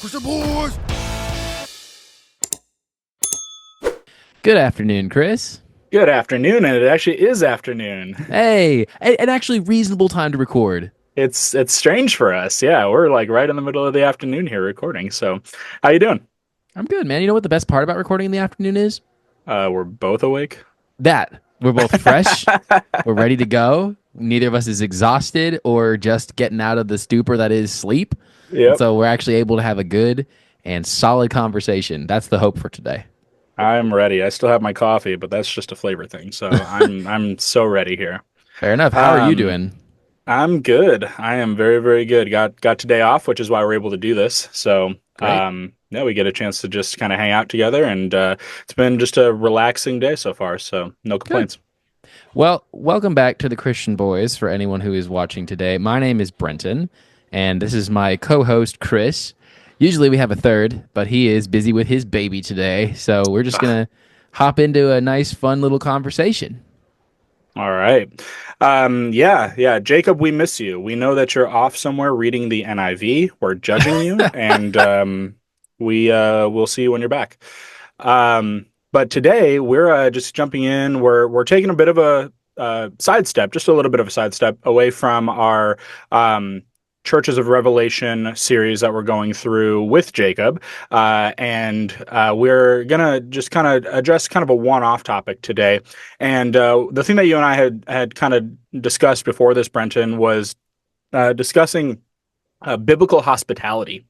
Christian boys. Good afternoon, Chris. Good afternoon, and it actually is afternoon. Hey, an actually reasonable time to record. It's strange for us. Yeah, we're like right in the middle of the afternoon here recording. So, how you doing? I'm good, man. You know what the best part about recording in the afternoon is? We're both awake. That we're both fresh, we're ready to go. Neither of us is exhausted or just getting out of the stupor that is sleep. And Yep, so we're actually able to have a good and solid conversation. That's the hope for today. I'm ready. I still have my coffee, but that's just a flavor thing. So I'm so ready here. Fair enough. How are you Um, doing? I'm good. I am very, very good. Got today off, which is why we're able to do this. So, Great. yeah, we get a chance to just kind of hang out together, and it's been just a relaxing day so far. So, no Good. complaints. Well, welcome back to the Christian Boys for anyone who is watching today. My name is Brenton, and this is my co host, Chris. Usually we have a third, but he is busy with his baby today. So we're just going to hop into a nice, fun little conversation. All right. Yeah. Jacob, we miss you. We know that you're off somewhere reading the NIV. We're judging you, and we'll see you when you're back. But today we're just jumping in. We're taking a bit of a sidestep, just a little bit of a sidestep away from our Churches of Revelation series that we're going through with Jacob, and we're gonna just kind of address kind of a one-off topic today. And the thing that you and I had kind of discussed before this, Brenton, was discussing biblical hospitality.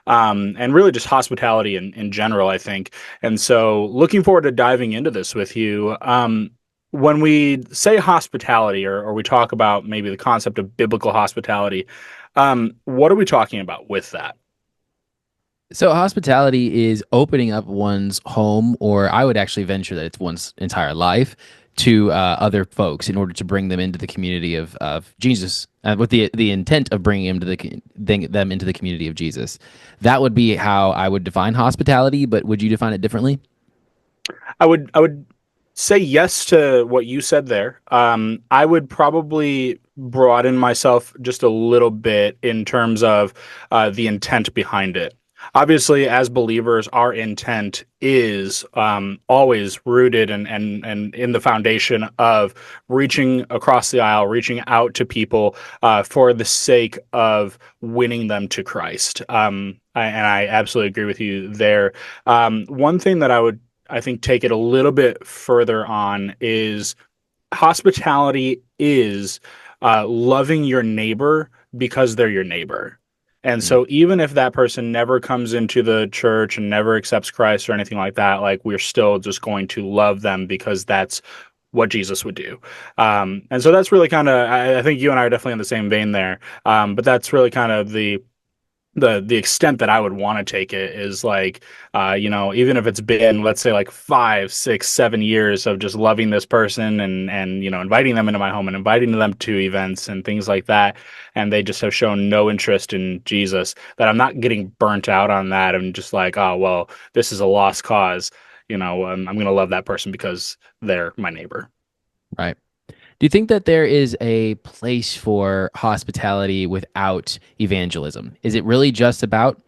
And really just hospitality in general, I think. And so looking forward to diving into this with you. When we say hospitality or we talk about maybe the concept of biblical hospitality, what are we talking about with that? So, hospitality is opening up one's home, or I would actually venture that it's one's entire life, to other folks in order to bring them into the community of Jesus, with the intent of bringing them into the community of Jesus. That would be how I would define hospitality, but would you define it differently? I would say yes to what you said there. I would probably broaden myself just a little bit in terms of the intent behind it. Obviously, as believers, our intent is always rooted and in the foundation of reaching across the aisle, reaching out to people for the sake of winning them to Christ. And I absolutely agree with you there. One thing that I think take it a little bit further on is hospitality is loving your neighbor because they're your neighbor. And Mm, so even if that person never comes into the church and never accepts Christ or anything like that, like we're still just going to love them because that's what Jesus would do. And so that's really kind of, I think you and I are definitely in the same vein there. But that's really kind of the extent that I would want to take it is like, even if it's been, let's say, like 5, 6, 7 years of just loving this person and inviting them into my home and inviting them to events and things like that, and they just have shown no interest in Jesus, that I'm not getting burnt out on that and just like, oh well, this is a lost cause. I'm going to love that person because they're my neighbor. right. Do you think that there is a place for hospitality without evangelism? Is it really just about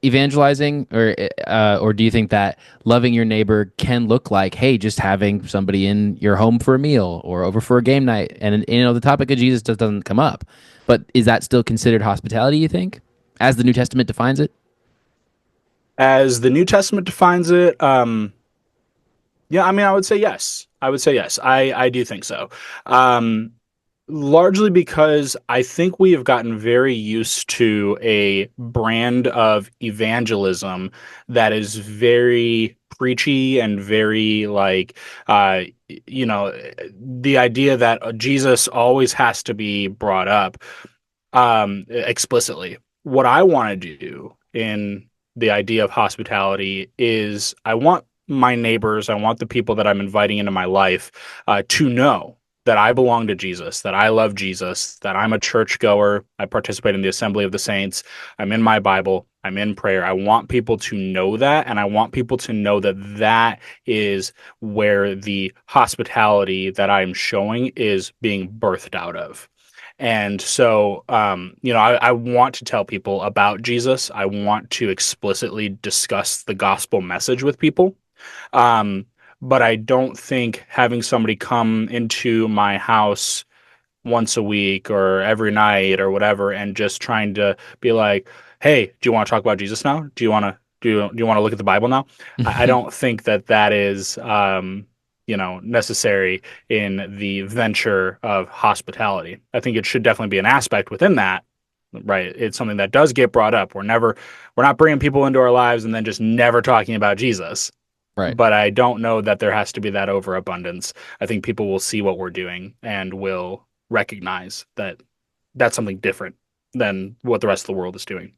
evangelizing, or do you think that loving your neighbor can look like, hey, just having somebody in your home for a meal or over for a game night, and the topic of Jesus just doesn't come up, but is that still considered hospitality? You think, as the New Testament defines it? As the New Testament defines it, yeah, I mean, I would say yes. I would say yes. I do think so. Um, Largely because I think we have gotten very used to a brand of evangelism that is very preachy and very like, the idea that Jesus always has to be brought up explicitly. What I want to do in the idea of hospitality is I want my neighbors, I want the people that I'm inviting into my life to know that I belong to Jesus, that I love Jesus, that I'm a churchgoer. I participate in the assembly of the saints. I'm in my Bible. I'm in prayer. I want people to know that. And I want people to know that that is where the hospitality that I'm showing is being birthed out of. And so, I want to tell people about Jesus. I want to explicitly discuss the gospel message with people. Um, but I don't think having somebody come into my house once a week or every night or whatever and just trying to be like, hey, do you want to talk about Jesus now? Do you want to look at the Bible now? I don't think that that is necessary in the venture of hospitality. I think it should definitely be an aspect within that. Right. It's something that does get brought up. We're not bringing people into our lives and then just never talking about Jesus. Right. But I don't know that there has to be that overabundance. I think people will see what we're doing and will recognize that that's something different than what the rest of the world is doing.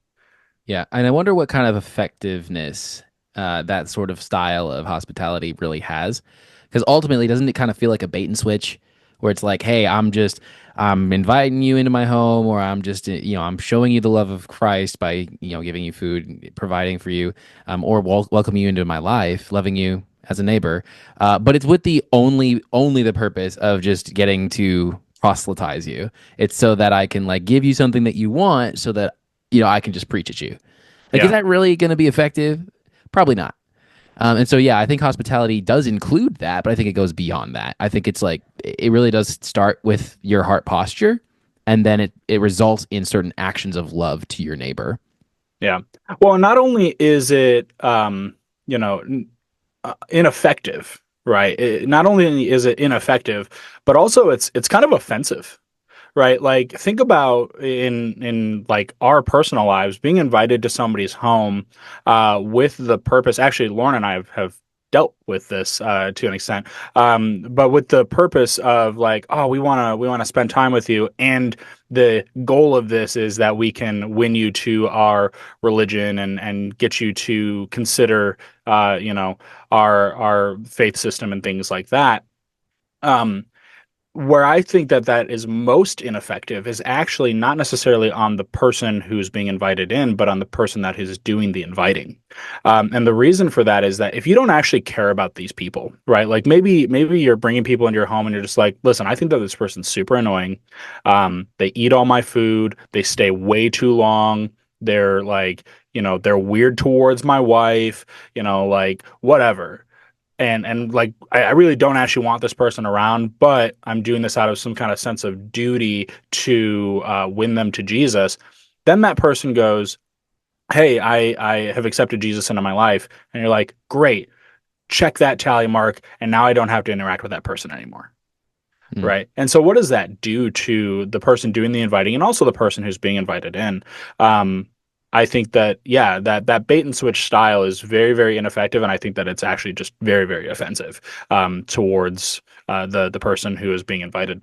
Yeah, and I wonder what kind of effectiveness that sort of style of hospitality really has, because ultimately, doesn't it kind of feel like a bait and switch, where it's like, hey, I'm inviting you into my home, or I'm just, I'm showing you the love of Christ by, giving you food, providing for you, or welcoming you into my life, loving you as a neighbor, but it's with the only the purpose of just getting to proselytize you. It's so that I can like give you something that you want, so that I can just preach at you. Like, is Yeah. that really going to be effective? Probably not. And so, yeah, I think hospitality does include that, but I think it goes beyond that. I think it's like it really does start with your heart posture, and then it results in certain actions of love to your neighbor. Yeah. Well, not only is it, ineffective, right? Not only is it ineffective, but also it's kind of offensive, right? Like think about in like our personal lives, being invited to somebody's home with the purpose. Actually, Lauren and I have dealt with this to an extent, but with the purpose of like, oh, we want to spend time with you, and the goal of this is that we can win you to our religion and get you to consider, our faith system and things like that. Um, where I think that that is most ineffective is actually not necessarily on the person who's being invited in, but on the person that is doing the inviting. And the reason for that is that if you don't actually care about these people, right? Like maybe you're bringing people into your home and you're just like, listen, I think that this person's super annoying. They eat all my food. They stay way too long. They're like, they're weird towards my wife. Like whatever, and like I really don't actually want this person around, but I'm doing this out of some kind of sense of duty to win them to Jesus. Then that person goes, hey, I have accepted Jesus into my life, and you're like, great, check that tally mark, and now I don't have to interact with that person anymore. Mm. Right. And so what does that do to the person doing the inviting and also the person who's being invited in? Um, I think that, yeah, that bait and switch style is very, very ineffective. And I think that it's actually just very, very offensive towards the person who is being invited.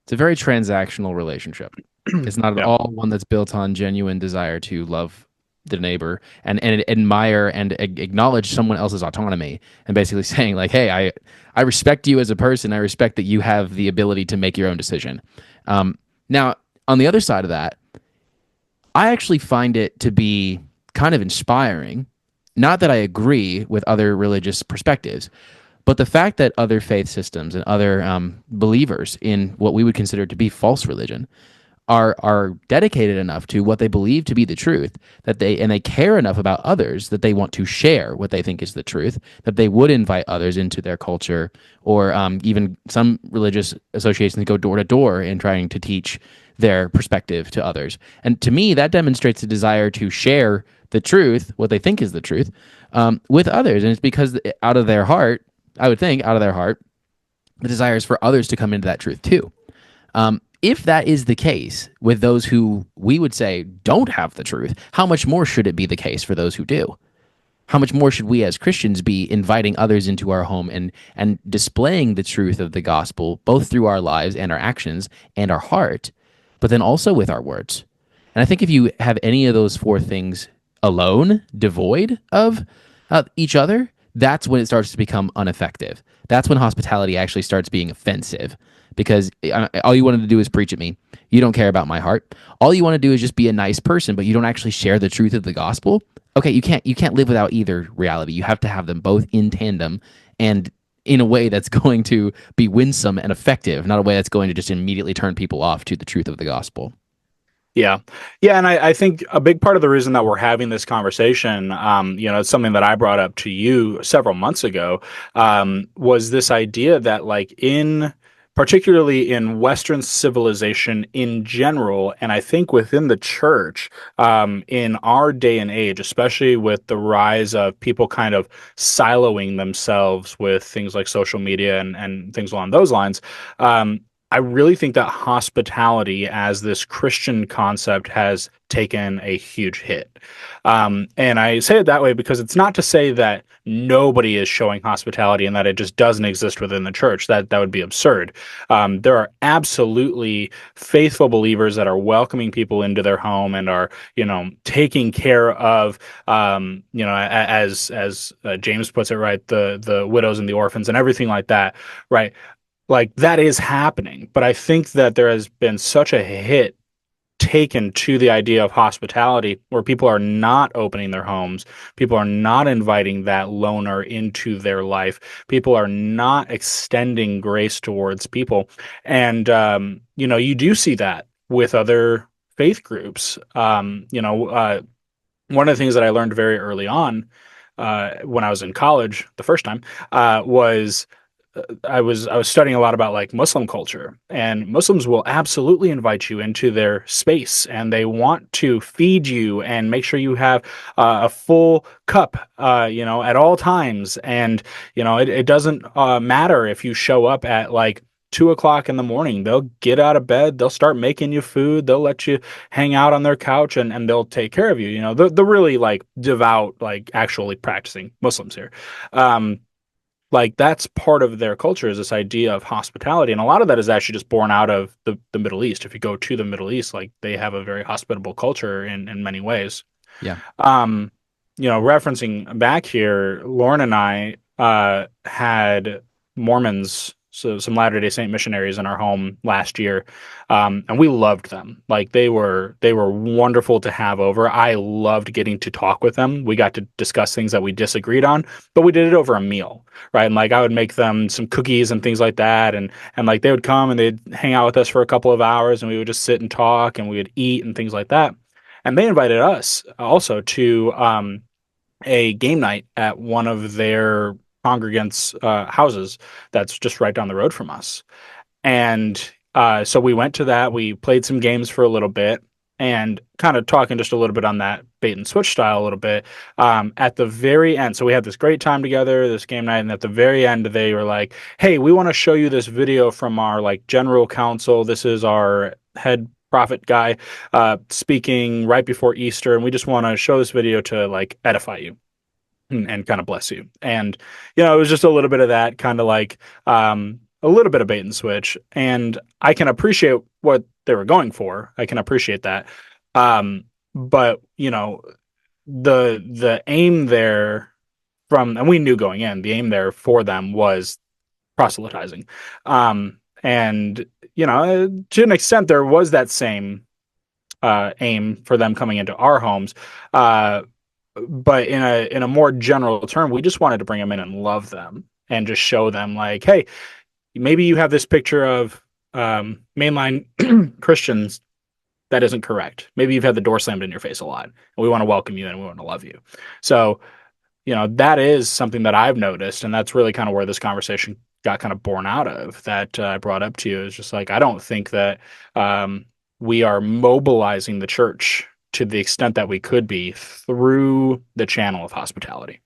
It's a very transactional relationship. It's not at Yeah. all one that's built on genuine desire to love the neighbor and admire and acknowledge someone else's autonomy, and basically saying like, hey, I respect you as a person. I respect that you have the ability to make your own decision. Now, on the other side of that, I actually find it to be kind of inspiring. Not that I agree with other religious perspectives, but the fact that other faith systems and other believers in what we would consider to be false religion are dedicated enough to what they believe to be the truth, that they care enough about others that they want to share what they think is the truth, that they would invite others into their culture, or even some religious associations go door to door in trying to teach their perspective to others. And to me, that demonstrates a desire to share the truth, what they think is the truth, with others. And it's because out of their heart, I would think, out of their heart, the desire is for others to come into that truth too. If that is the case with those who we would say don't have the truth, how much more should it be the case for those who do? How much more should we as Christians be inviting others into our home and displaying the truth of the gospel, both through our lives and our actions and our heart, but then also with our words? And I think if you have any of those four things alone, devoid of each other, that's when it starts to become ineffective. That's when hospitality actually starts being offensive, because all you wanted to do is preach at me. You don't care about my heart. All you want to do is just be a nice person, but you don't actually share the truth of the gospel. Okay, you can't live without either reality. You have to have them both in tandem and in a way that's going to be winsome and effective, not a way that's going to just immediately turn people off to the truth of the gospel. Yeah. Yeah. And I think a big part of the reason that we're having this conversation, it's something that I brought up to you several months ago, was this idea that, like, particularly in Western civilization in general, and I think within the church, in our day and age, especially with the rise of people kind of siloing themselves with things like social media and things along those lines, um, I really think that hospitality as this Christian concept has taken a huge hit. And I say it that way because it's not to say that nobody is showing hospitality and that it just doesn't exist within the church. That would be absurd. There are absolutely faithful believers that are welcoming people into their home and are, taking care of, as James puts it, right, the widows and the orphans and everything like that, right? Like, that is happening, but I think that there has been such a hit taken to the idea of hospitality where people are not opening their homes, people are not inviting that loner into their life, people are not extending grace towards people. And you do see that with other faith groups. One of the things that I learned very early on, when I was in college the first time, was I was studying a lot about, like, Muslim culture, and Muslims will absolutely invite you into their space, and they want to feed you and make sure you have a full cup, at all times. And it doesn't matter if you show up at, like, 2 o'clock in the morning. They'll get out of bed, they'll start making you food, they'll let you hang out on their couch, and they'll take care of you. The really, like, devout, like, actually practicing Muslims here. Um, like, that's part of their culture, is this idea of hospitality, and a lot of that is actually just born out of the Middle East. If you go to the Middle East, like, they have a very hospitable culture in many ways. Yeah. um Referencing back here, Lauren and I had Mormons, so some Latter-day Saint missionaries, in our home last year. And we loved them. Like, they were wonderful to have over. I loved getting to talk with them. We got to discuss things that we disagreed on, but we did it over a meal, right? And, like, I would make them some cookies and things like that, and like, they would come and they'd hang out with us for a couple of hours, and we would just sit and talk, and we would eat and things like that. And they invited us also to a game night at one of their congregants' houses that's just right down the road from us. And so we went to that. We played some games for a little bit, and kind of talking just a little bit on that bait and switch style a little bit. At the very end, so we had this great time together, this game night, and at the very end, they were like, "Hey, we want to show you this video from our, like, general counsel. This is our head prophet guy speaking right before Easter, and we just want to show this video to, like, edify you and kind of bless you." And it was just a little bit of that, kind of like, a little bit of bait and switch, and I can appreciate what they were going for. I can appreciate that. But the aim there, and we knew going in, the aim there for them was proselytizing. And to an extent, there was that same aim for them coming into our homes. But in a more general term, we just wanted to bring them in and love them and just show them, like, hey, maybe you have this picture of mainline Christians that isn't correct. Maybe you've had the door slammed in your face a lot, and we want to welcome you and we want to love you. So, that is something that I've noticed, and that's really kind of where this conversation got kind of born out of, that I brought up to you. Is just like, I don't think that we are mobilizing the church to the extent that we could be through the channel of hospitality.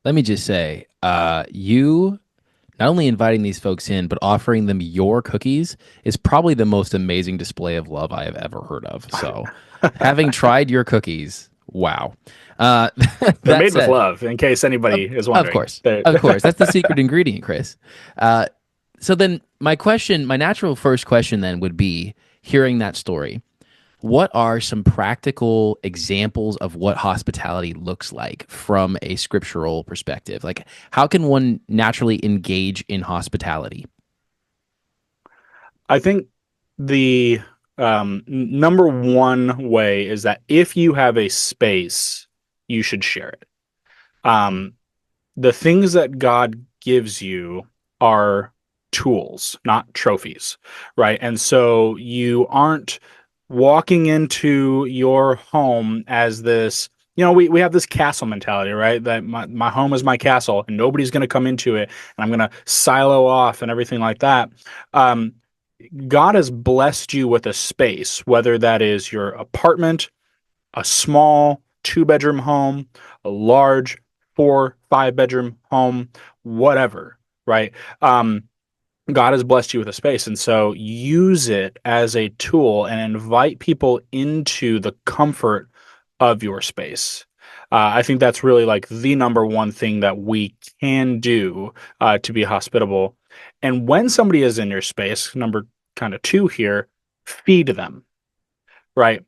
Let me just say, you not only inviting these folks in, but offering them your cookies is probably the most amazing display of love I have ever heard of. So, having tried your cookies, wow. Uh, They're that made with said, love, in case anybody is of wondering. course, of course, that's the secret ingredient, Chris. So then, my natural first question then would be, hearing that story, what are some practical examples of what hospitality looks like from a scriptural perspective? Like, how can one naturally engage in hospitality? I think the number one way is that if you have a space, you should share it. Um, the things that God gives you are tools, not trophies, right? And so you aren't walking into your home as this, we have this castle mentality, right? That my home is my castle and nobody's going to come into it and I'm going to silo off and everything like that. Um, God has blessed you with a space, whether that is your apartment, a small two-bedroom home, a large four, five-bedroom home, whatever, right? Um, God has blessed you with a space. And so use it as a tool and invite people into the comfort of your space. I think that's really like the number one thing that we can do to be hospitable. And when somebody is in your space, number kind of two here, feed them, right?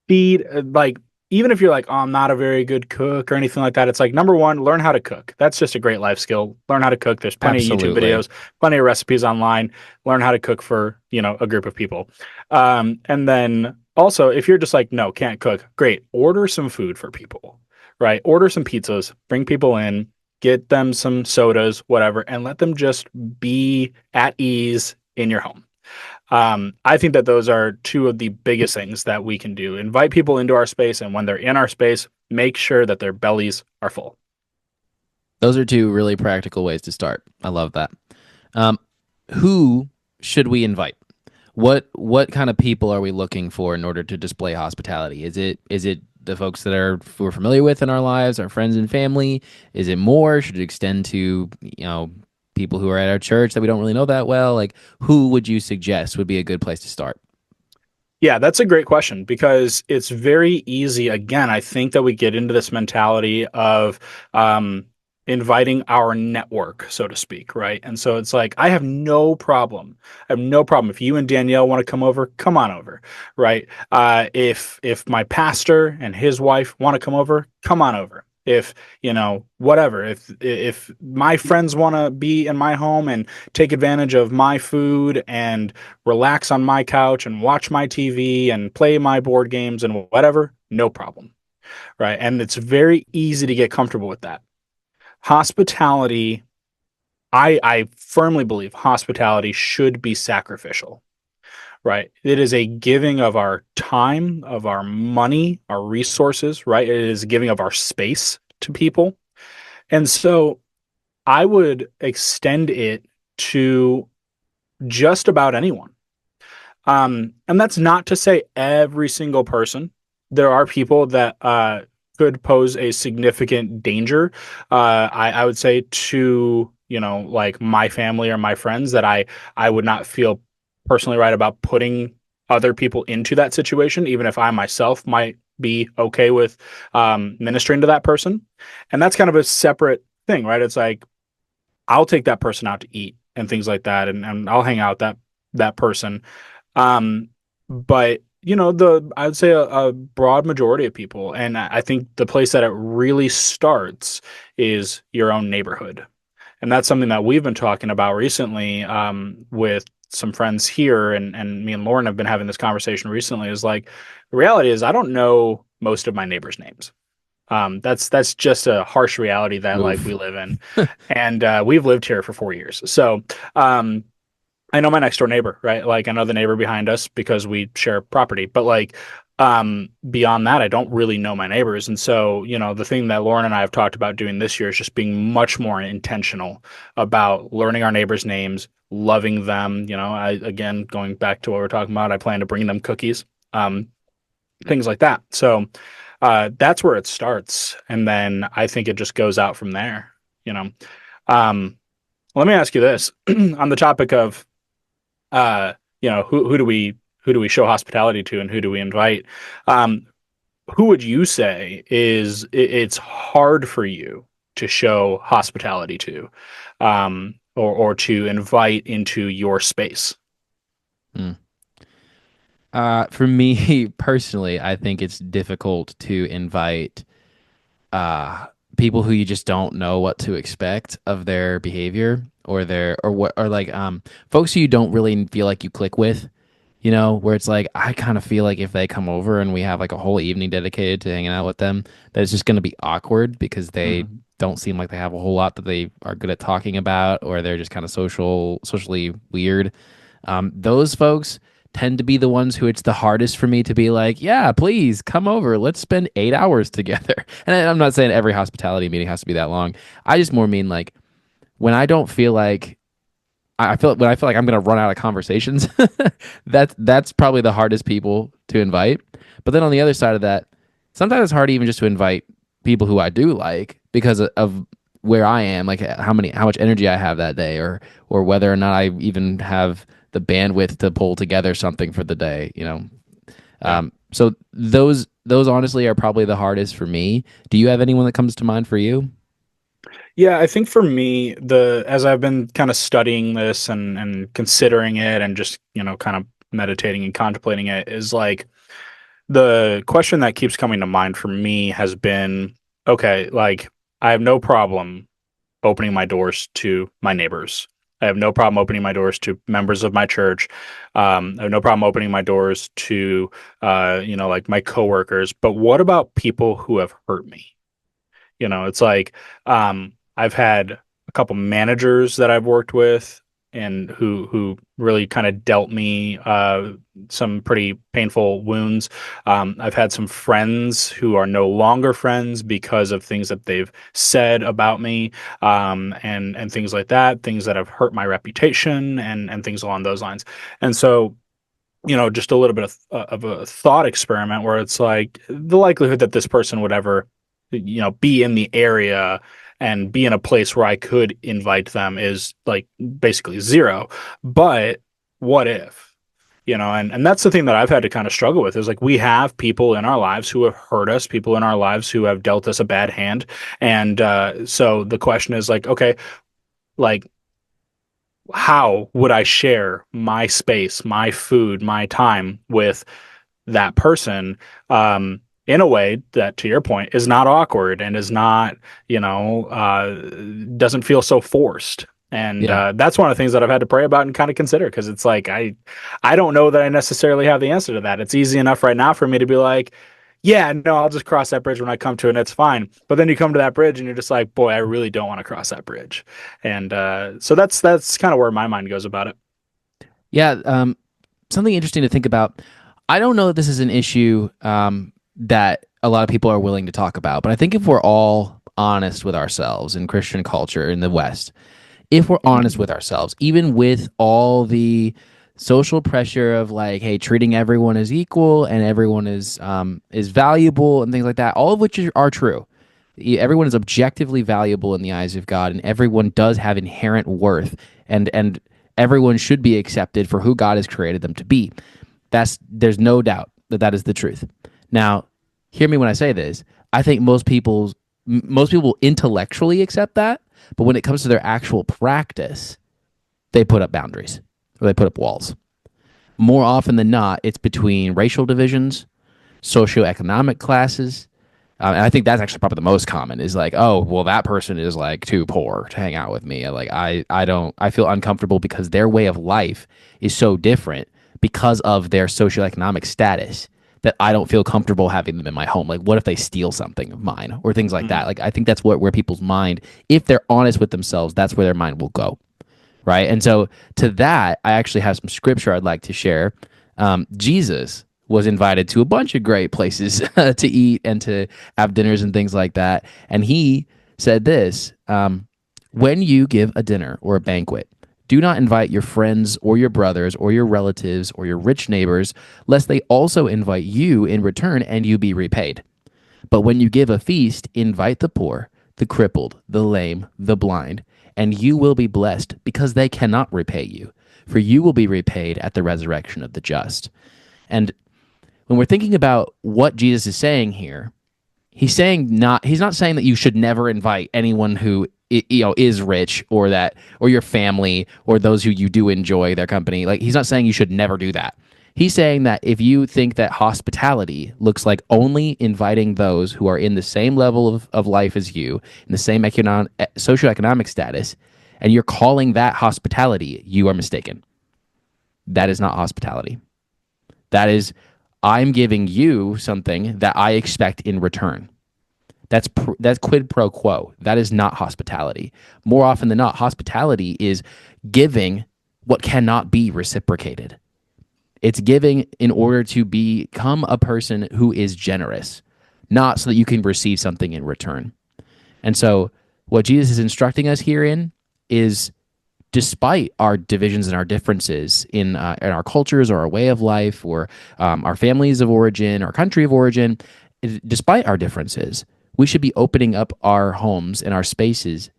Feed like even if you're like, oh, I'm not a very good cook or anything like that, it's like number one, learn how to cook. That's just a great life skill. Learn how to cook. There's plenty of YouTube Absolutely. videos, plenty of recipes online. Learn how to cook for, a group of people. And then also, if you're just like, no, can't cook, great. Order some food for people, right? Order some pizzas, bring people in, get them some sodas, whatever, and let them just be at ease in your home. I think that those are two of the biggest things that we can do. Invite people into our space, and when they're in our space, make sure that their bellies are full. Those are two really practical ways to start. I love that. Um, who should we invite? What kind of people are we looking for in order to display hospitality? Is it the folks that we're familiar with in our lives, our friends and family? Is it more? Should it extend to people who are at our church that we don't really know that well? Like, who would you suggest would be a good place to start? Yeah, that's a great question because it's very easy. Again, I think that we get into this mentality of inviting our network, so to speak, right? And so it's like, I have no problem. I have no problem if you and Danielle want to come over, come on over, right? If my pastor and his wife want to come over, come on over. If whatever, if my friends want to be in my home and take advantage of my food and relax on my couch and watch my TV and play my board games and whatever, no problem. Right. And it's very easy to get comfortable with that. Hospitality, I firmly believe hospitality should be sacrificial. Right. It is a giving of our time, of our money, our resources, right? It is a giving of our space to people. And so I would extend it to just about anyone. And that's not to say every single person. There are people that could pose a significant danger. I would say to, like my family or my friends that I would not feel personally right about putting other people into that situation, even if I myself might be okay with ministering to that person. And that's kind of a separate thing, right? It's like I'll take that person out to eat and things like that, and I'll hang out with that person. Um, but I would say a broad majority of people, and I think the place that it really starts is your own neighborhood, and that's something that we've been talking about recently with some friends here, and me and Lauren have been having this conversation recently. Is like the reality is I don't know most of my neighbors' names. That's just a harsh reality that like we Oof. live in, and we've lived here for 4 years, so. I know my next door neighbor, right? Like I know the neighbor behind us because we share property. But like beyond that, I don't really know my neighbors. And so, the thing that Lauren and I have talked about doing this year is just being much more intentional about learning our neighbors' names, loving them. Again, going back to what we're talking about, I plan to bring them cookies, things like that. So that's where it starts. And then I think it just goes out from there, you know. Um, Let me ask you this on the topic of uh, who do we show hospitality to and who do we invite? Um, who would you say is it's hard for you to show hospitality to, or to invite into your space? Hmm. For me personally, I think it's difficult to invite uh, people who you just don't know what to expect of their behavior or their or what or like folks who you don't really feel like you click with. where it's like I kind of feel like if they come over and we have like a whole evening dedicated to hanging out with them, that it's just going to be awkward because they Mhm. don't seem like they have a whole lot that they are good at talking about, or they're just kind of socially weird. Those folks tend to be the ones who it's the hardest for me to be like, yeah, please come over. Let's spend 8 hours together. And I'm not saying every hospitality meeting has to be that long. I just more mean like when I don't feel like I feel when I feel like I'm gonna run out of conversations, that's probably the hardest people to invite. But then on the other side of that, sometimes it's hard even just to invite people who I do like because of where I am, like how much energy I have that day, or whether or not I even have the bandwidth to pull together something for the day. Yeah. So those honestly are probably the hardest for me. Do you have anyone that comes to mind for you? Yeah, I think for me, the as I've been kind of studying this and considering it and just, kind of meditating and contemplating it is like the question that keeps coming to mind for me has been, okay, like I have no problem opening my doors to my neighbors. I have no problem opening my doors to members of my church. I have no problem opening my doors to, like my coworkers. But what about people who have hurt me? It's like I've had a couple managers that I've worked with and who really kind of dealt me some pretty painful wounds. I've had some friends who are no longer friends because of things that they've said about me, and things like that, things that have hurt my reputation and things along those lines. And so just a little bit of a thought experiment where it's like the likelihood that this person would ever, be in the area and be in a place where I could invite them is like basically zero. But what if? And that's the thing that I've had to kind of struggle with is like we have people in our lives who have hurt us, people in our lives who have dealt us a bad hand. And so the question is like, okay, like how would I share my space, my food, my time with that person in a way that, to your point, is not awkward and is not, doesn't feel so forced. And Yeah. that's one of the things that I've had to pray about and kind of consider because it's like I don't know that I necessarily have the answer to that. It's easy enough right now for me to be like, yeah, no, I'll just cross that bridge when I come to it and it's fine. But then you come to that bridge and you're just like, boy, I really don't want to cross that bridge. And so that's kind of where my mind goes about it. Yeah. Something interesting to think about. I don't know that this is an issue that a lot of people are willing to talk about, but I think if we're all honest with ourselves in Christian culture in the West, if we're honest Mhm. with ourselves, even with all the social pressure of like, hey, treating everyone as equal and everyone is valuable and things like that, all of which are true. Everyone is objectively valuable in the eyes of God, and everyone does have inherent worth, and everyone should be accepted for who God has created them to be. There's no doubt that that is the truth. Now, hear me when I say this. I think most people intellectually accept that, but when it comes to their actual practice, they put up boundaries or they put up walls. More often than not, it's between racial divisions, socioeconomic classes. And I think that's actually probably the most common is like, oh, well, that person is like too poor to hang out with me. Like, I feel uncomfortable because their way of life is so different because of their socioeconomic status that I don't feel comfortable having them in my home. Like, what if they steal something of mine or things like that? Mhm. Like, I think that's where people's mind, if they're honest with themselves, that's where their mind will go. Right. And so to that, I actually have some scripture I'd like to share. Jesus was invited to a bunch of great places to eat and to have dinners and things like that. And he said this when you give a dinner or a banquet, do not invite your friends or your brothers or your relatives or your rich neighbors, lest they also invite you in return and you be repaid. But when you give a feast, invite the poor, the crippled, the lame, the blind, and you will be blessed because they cannot repay you, for you will be repaid at the resurrection of the just. And when we're thinking about what Jesus is saying here, he's not saying that you should never invite anyone who is rich or your family or those who you do enjoy their company. Like he's not saying you should never do that. He's saying that if you think that hospitality looks like only inviting those who are in the same level of life as you, in the same socioeconomic status, and you're calling that hospitality, you are mistaken. That is not hospitality. That is, I'm giving you something that I expect in return. That's quid pro quo. That is not hospitality. More often than not, hospitality is giving what cannot be reciprocated. It's giving in order to become a person who is generous, not so that you can receive something in return. And so, what Jesus is instructing us herein is, despite our divisions and our differences in our cultures or our way of life or our families of origin or country of origin, despite our differences, we should be opening up our homes and our spaces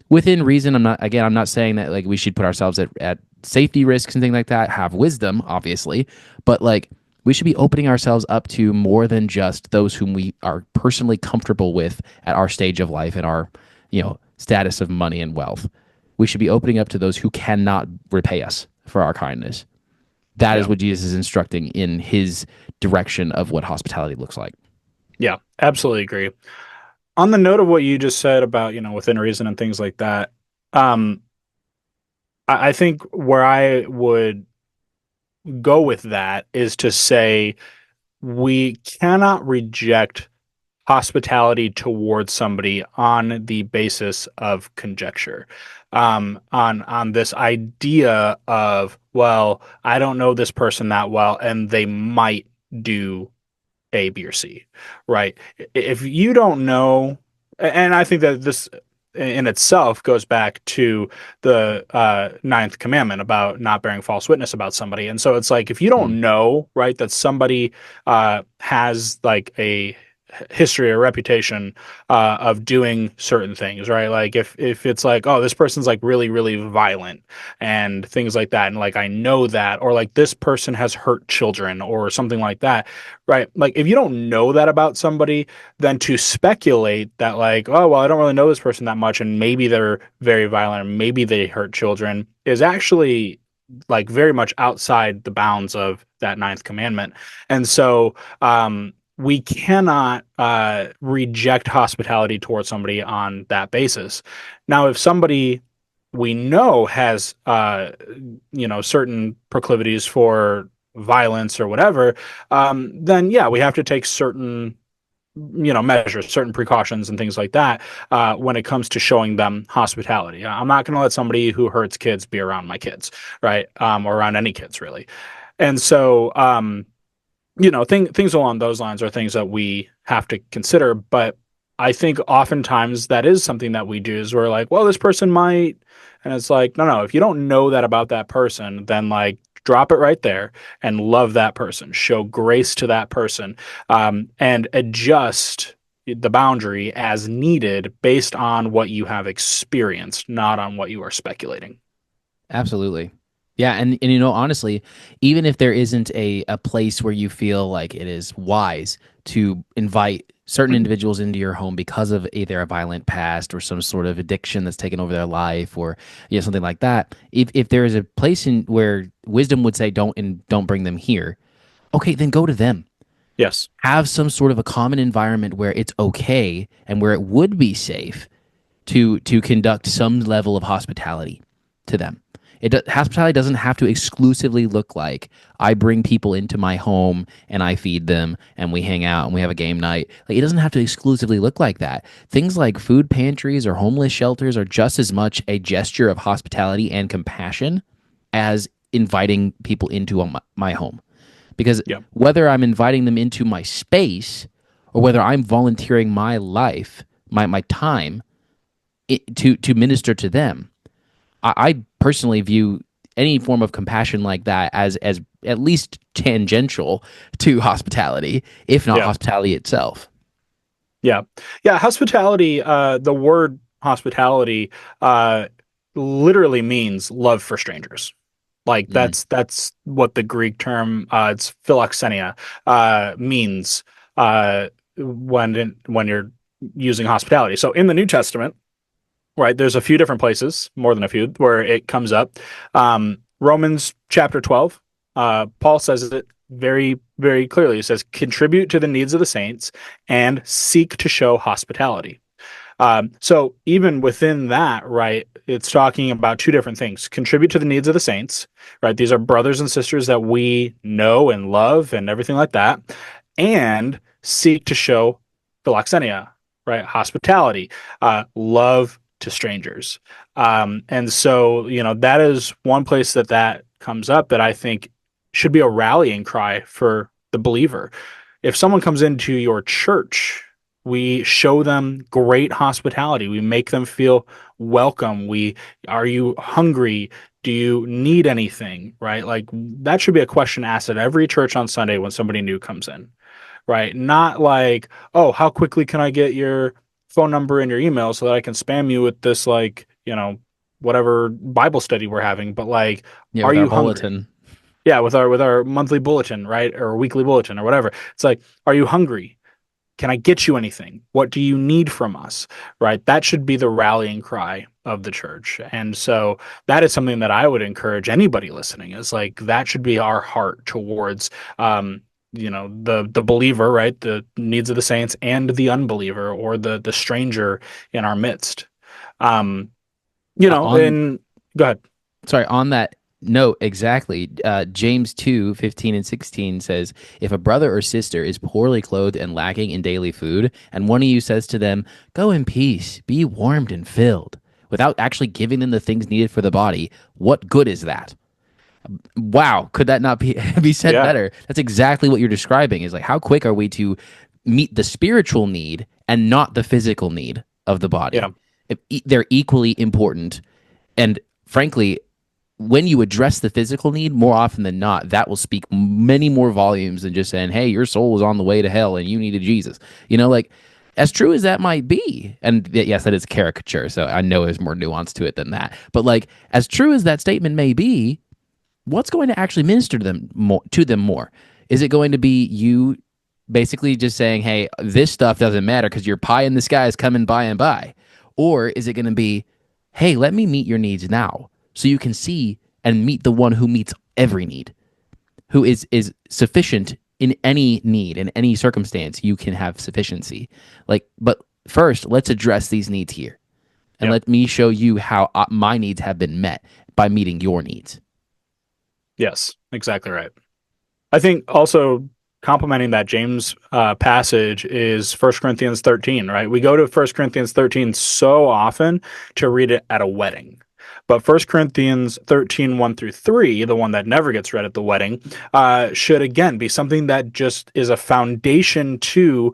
within reason. I'm not saying that like we should put ourselves at safety risks and things like that. Have wisdom, obviously, but like we should be opening ourselves up to more than just those whom we are personally comfortable with at our stage of life and our, status of money and wealth. We should be opening up to those who cannot repay us for our kindness. That is Yeah. what Jesus is instructing in his direction of what hospitality looks like. Yeah, absolutely agree. On the note of what you just said about, within reason and things like that, um, I think where I would go with that is to say we cannot reject hospitality towards somebody on the basis of conjecture, on this idea of, well, I don't know this person that well, and they might do A, B, or C, right? If you don't know, and I think that this in itself goes back to the ninth commandment about not bearing false witness about somebody. And so it's like, if you Mm. don't know, right, that somebody has like a history or reputation of doing certain things, right? Like if it's like, oh, this person's like really, really violent and things like that, and like I know that, or like this person has hurt children or something like that, right? Like if you don't know that about somebody, then to speculate that like, oh, well, I don't really know this person that much, and maybe they're very violent, or maybe they hurt children, is actually like very much outside the bounds of that ninth commandment. And so we cannot reject hospitality towards somebody on that basis. Now, if somebody we know has certain proclivities for violence or whatever, then yeah, we have to take certain measures, certain precautions and things like that when it comes to showing them hospitality. I'm not going to let somebody who hurts kids be around my kids, right? Or around any kids really. And so things along those lines are things that we have to consider. But I think oftentimes that is something that we do is we're like, well, this person might, and it's like, no, no, if you don't know that about that person, then like drop it right there and love that person, show grace to that person, and adjust the boundary as needed based on what you have experienced, not on what you are speculating. Absolutely. Yeah, and honestly, even if there isn't a place where you feel like it is wise to invite certain individuals into your home because of either a violent past or some sort of addiction that's taken over their life or something like that, if there is a place in where wisdom would say don't bring them here, okay, then go to them. Yes. Have some sort of a common environment where it's okay and where it would be safe to conduct some level of hospitality to them. Hospitality doesn't have to exclusively look like I bring people into my home and I feed them and we hang out and we have a game night. Like it doesn't have to exclusively look like that. Things like food pantries or homeless shelters are just as much a gesture of hospitality and compassion as inviting people into my home. Because Yeah. whether I'm inviting them into my space or whether I'm volunteering my life, my time to minister to them, I personally view any form of compassion like that as at least tangential to hospitality, if not Yeah. hospitality itself. Yeah. Yeah. Hospitality, the word hospitality, uh, literally means love for strangers. Like Mm, that's what the Greek term, it's philoxenia, means, when you're using hospitality. So in the New Testament, right, there's a few different places, more than a few, where it comes up. Romans chapter 12, Paul says it very, very clearly. He says, contribute to the needs of the saints and seek to show hospitality. So even within that, right, it's talking about two different things: contribute to the needs of the saints, right? These are brothers and sisters that we know and love and everything like that, and seek to show philoxenia, right? Hospitality, love to strangers. And so, that is one place that comes up that I think should be a rallying cry for the believer. If someone comes into your church, we show them great hospitality. We make them feel welcome. Are you hungry? Do you need anything? Right? Like that should be a question asked at every church on Sunday when somebody new comes in, right? Not like, oh, how quickly can I get your phone number and your email so that I can spam you with this, like, whatever Bible study we're having, but like, Yeah, are with our you hungry? bulletin. Yeah, with our monthly bulletin, right? Or weekly bulletin or whatever. It's like, are you hungry? Can I get you anything? What do you need from us? Right? That should be the rallying cry of the church. And so that is something that I would encourage anybody listening is like that should be our heart towards the believer, right? The needs of the saints and the unbeliever or the stranger in our midst. Um, On and go ahead. Sorry, on that note, exactly. James 2:15 and 16 says, if a brother or sister is poorly clothed and lacking in daily food, and one of you says to them, go in peace, be warmed and filled, without actually giving them the things needed for the body, what good is that? Wow, could that not be be said Yeah. better? That's exactly what you're describing. Is like how quick are we to meet the spiritual need and not the physical need of the body? Yeah. They're equally important, and frankly, when you address the physical need more often than not, that will speak many more volumes than just saying, hey, your soul is on the way to hell and you needed Jesus. Like as true as that might be, and yes, that is a caricature, so I know there's more nuance to it than that. But like as true as that statement may be, what's going to actually minister to them more? Is it going to be you basically just saying, hey, this stuff doesn't matter because your pie in the sky is coming by and by? Or is it going to be, hey, let me meet your needs now so you can see and meet the one who meets every need, who is sufficient in any need, in any circumstance, you can have sufficiency. Like, but first, let's address these needs here. And Yep. let me show you how my needs have been met by meeting your needs. Yes, exactly right. I think also complementing that James passage is 1 Corinthians 13, right? We go to 1 Corinthians 13 so often to read it at a wedding. But 1 Corinthians 13, 1 through 3, the one that never gets read at the wedding, should again be something that just is a foundation to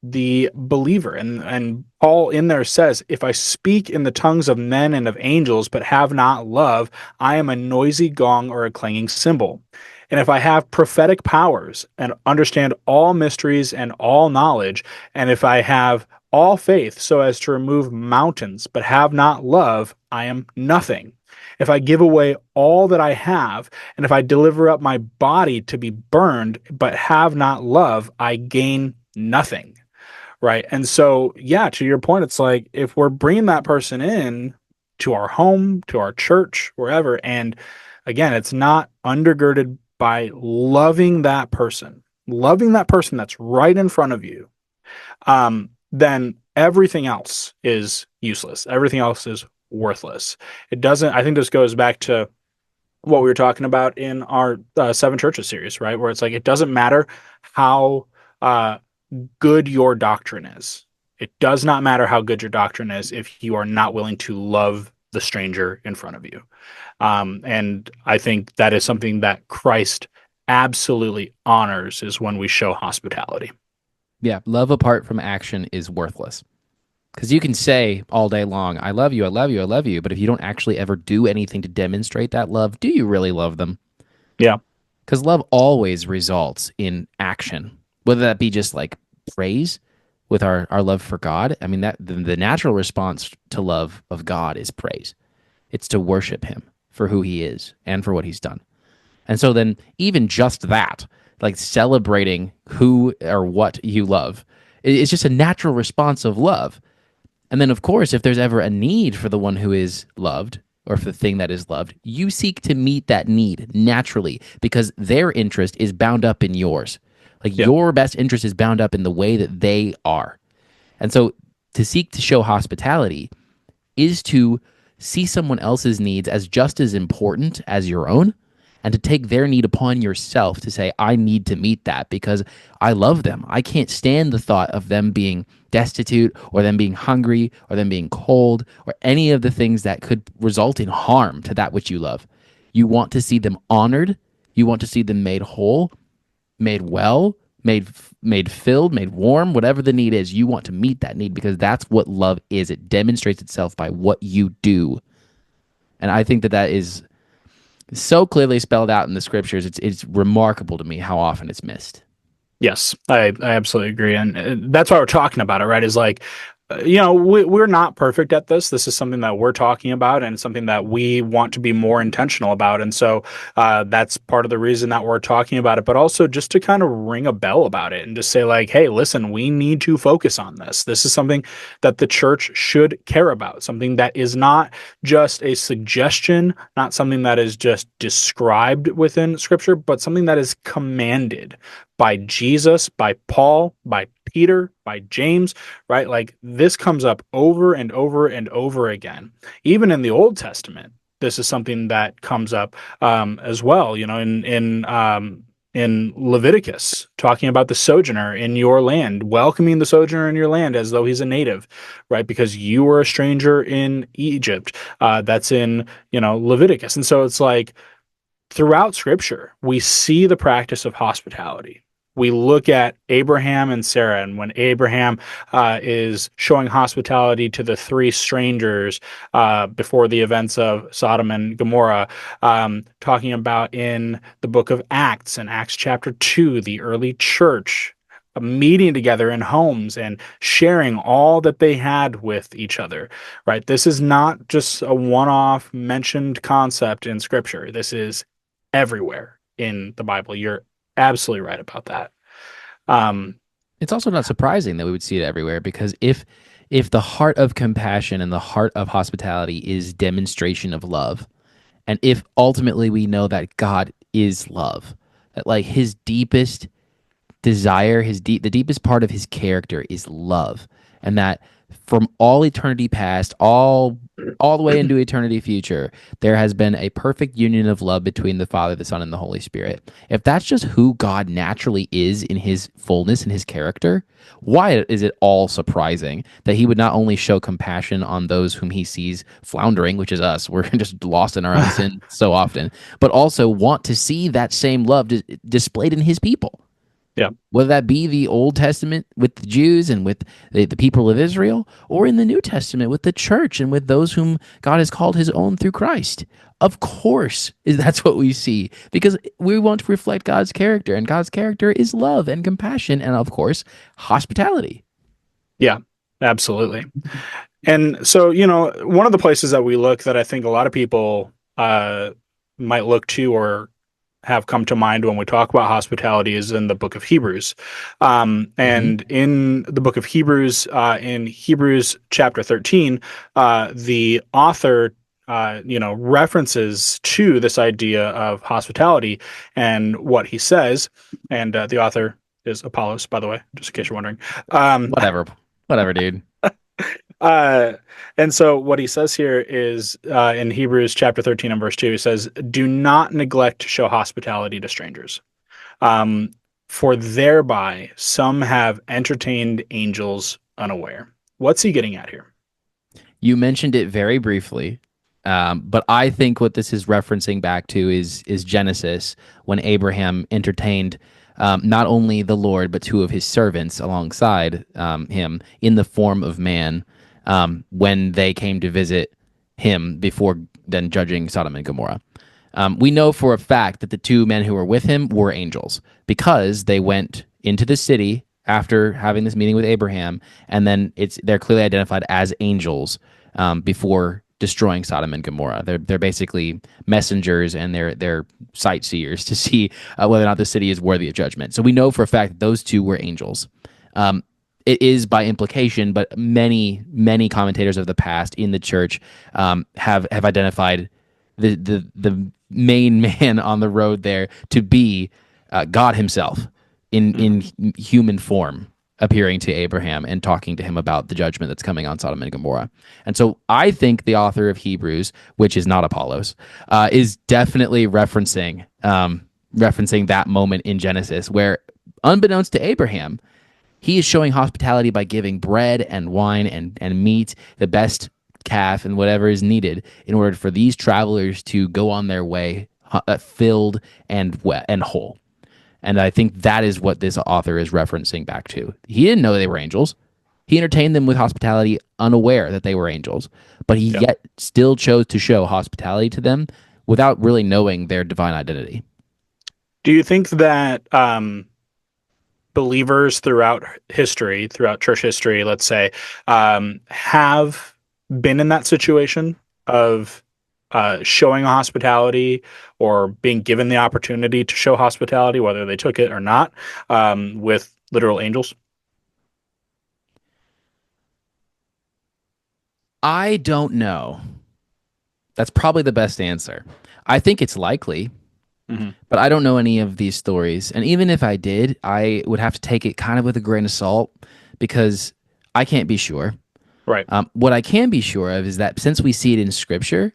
the believer. And Paul in there says, if I speak in the tongues of men and of angels, but have not love, I am a noisy gong or a clanging cymbal. And if I have prophetic powers and understand all mysteries and all knowledge, and if I have all faith so as to remove mountains, but have not love, I am nothing. If I give away all that I have, and if I deliver up my body to be burned, but have not love, I gain nothing. Right. And so, yeah, to your point, it's like if we're bringing that person in to our home, to our church, wherever, and again, it's not undergirded by loving that person that's right in front of you, then everything else is useless. Everything else is worthless. It doesn't, I think this goes back to what we were talking about in our Seven Churches series, right? Where it's like, it doesn't matter how uh, good your doctrine is. It does not matter how good your doctrine is if you are not willing to love the stranger in front of you. And I think that is something that Christ absolutely honors is when we show hospitality. Yeah, love apart from action is worthless. Because you can say all day long, I love you, I love you, I love you. But if you don't actually ever do anything to demonstrate that love, do you really love them? Yeah. Because love always results in action, whether that be just like praise with our love for God. I mean, that the natural response to love of God is praise. It's to worship him for who he is and for what he's done. And so then even just that, like celebrating who or what you love, it's just a natural response of love. And then, of course, if there's ever a need for the one who is loved or for the thing that is loved, you seek to meet that need naturally because their interest is bound up in yours. Like Yeah. your best interest is bound up in the way that they are. And so to seek to show hospitality is to see someone else's needs as just as important as your own and to take their need upon yourself to say, I need to meet that because I love them. I can't stand the thought of them being destitute or them being hungry or them being cold or any of the things that could result in harm to that which you love. You want to see them honored. You want to see them made whole, made well, made filled, made warm, whatever the need is. You want to meet that need because that's what love is. It demonstrates itself by what you do. And I think that that is so clearly spelled out in the scriptures. It's remarkable to me how often it's missed. Yes, I absolutely agree. And that's why we're talking about it, right? Is like, we're not perfect at this. This is something that we're talking about and something that we want to be more intentional about. And so that's part of the reason that we're talking about it, but also just to kind of ring a bell about it and just say, like, hey, listen, we need to focus on this. This is something that the church should care about, something that is not just a suggestion, not something that is just described within scripture, but something that is commanded by Jesus, by Paul, by Peter, by James, right? Like this comes up over and over and over again. Even in the Old Testament, this is something that comes up as well. In Leviticus, talking about the sojourner in your land, welcoming the sojourner in your land as though he's a native, right? Because you were a stranger in Egypt. That's in Leviticus, and so it's like throughout Scripture we see the practice of hospitality. We look at Abraham and Sarah, and when Abraham is showing hospitality to the three strangers before the events of Sodom and Gomorrah, talking about in the book of Acts, in Acts chapter 2, the early church meeting together in homes and sharing all that they had with each other, right? This is not just a one-off mentioned concept in Scripture. This is everywhere in the Bible. You're absolutely right about that. Um, It's also not surprising that we would see it everywhere because if the heart of compassion and the heart of hospitality is demonstration of love, and if ultimately we know that God is love, that like his deepest desire, the deepest part of his character is love, and that from all eternity past, all the way into eternity future, there has been a perfect union of love between the Father, the Son, and the Holy Spirit. If that's just who God naturally is in his fullness and his character, why is it all surprising that he would not only show compassion on those whom he sees floundering, which is us, we're just lost in our own sin so often, but also want to see that same love displayed in his people? yeah, Whether that be the Old Testament with the Jews and with the people of Israel, or in the New Testament with the church and with those whom God has called his own through Christ. Of course, that's what we see because we want to reflect God's character, and God's character is love and compassion, and of course, hospitality. yeah, absolutely. And so, one of the places that we look that I think a lot of people might look to or have come to mind when we talk about hospitality is in the book of Hebrews. Mm-hmm. And in the book of Hebrews, in Hebrews chapter 13, the author references to this idea of hospitality and what he says. And the author is Apollos, by the way, just in case you're wondering. Um, Whatever, dude. uh, and so what he says here is in Hebrews chapter 13 and verse 2, he says, do not neglect to show hospitality to strangers, um, for thereby some have entertained angels unaware. What's he getting at here? You mentioned it very briefly, but I think what this is referencing back to is Genesis when Abraham entertained not only the Lord but two of his servants alongside him in the form of man when they came to visit him before then judging Sodom and Gomorrah. We know for a fact that the two men who were with him were angels because they went into the city after having this meeting with Abraham, and then they're clearly identified as angels before destroying Sodom and Gomorrah. They're basically messengers and they're sightseers to see whether or not the city is worthy of judgment. So we know for a fact that those two were angels. It is by implication, but many commentators of the past in the church have identified the main man on the road there to be God Himself in human form, appearing to Abraham and talking to him about the judgment that's coming on Sodom and Gomorrah. And so I think the author of Hebrews, which is not Apollos, is definitely referencing that moment in Genesis where, unbeknownst to Abraham, he is showing hospitality by giving bread and wine and meat, the best calf and whatever is needed in order for these travelers to go on their way filled and wet and whole. And I think that is what this author is referencing back to. He didn't know they were angels. He entertained them with hospitality, unaware that they were angels, but he Yep. yet still chose to show hospitality to them without really knowing their divine identity. Do you think that believers throughout history, throughout church history, let's say, have been in that situation of showing hospitality or being given the opportunity to show hospitality, whether they took it or not, with literal angels? I don't know. That's probably the best answer. I think it's likely, Hmm. but I don't know any of these stories. And even if I did, I would have to take it kind of with a grain of salt because I can't be sure. Right. What I can be sure of is that since we see it in scripture,